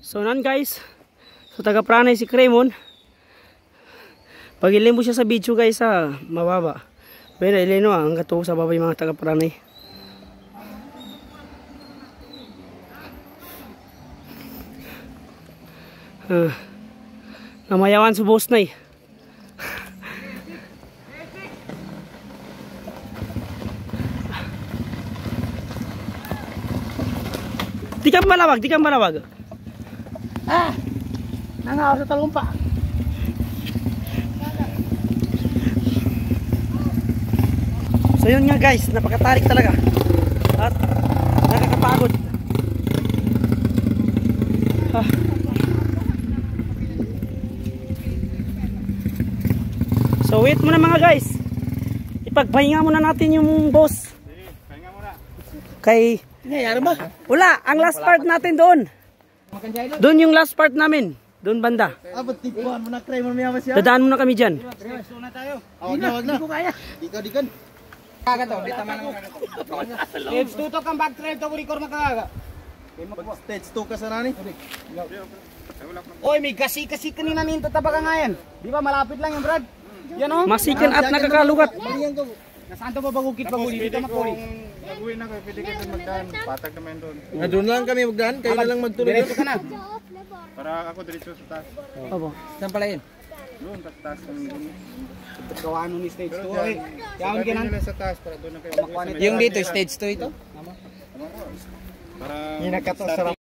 So nan guys, so taga Pranay si Cremon. Pag ilim mo siya sa video guys ha, mababa. Pero ilino ang gato sa baba yung mga taga Pranay. Namayawan sa boss na eh. Di ka malawag, di ka malawag. Nangaw sa talumpa. So yun nga guys, napakatarik talaga. At nakakapagod. So wait muna mga guys. Ipagpahinga muna natin yung boss. Pahinga muna. Kay Nangyayari ba? wala, ang last part natin doon. Doon yung last part namin. Doon banda. Ba't tipuan mo na try mo naman siya? Dadaan muna kami dyan. So na tayo. Wag na. Hindi ko kaya. Di ka. Kaga to, di tama lang. Stage 2 to kang back trail to record makaga. Stage 2 ka sa nani? Oy, may kasi kanina ninto tabaka nga yan. Di ba malapit lang yung Brad? Yan oh. Masikan at nakakalugat. Nasaan to babagukit baguli dito makuli. Nag-uwi na kayo, pwede kayo magdaan. Patag naman doon. Doon lang kami magdaan, kayo na lang magtuloy. Diretso ka na. Para ako diretso sa taas. Opo. Saan pala yun? Doon, sa taas. Gawa nun ni stage 2. Pero Oy, yaon sabi kinan. nila sa taas para doon na kayo. Yung dito stage 2 ito. Para Hinakato sa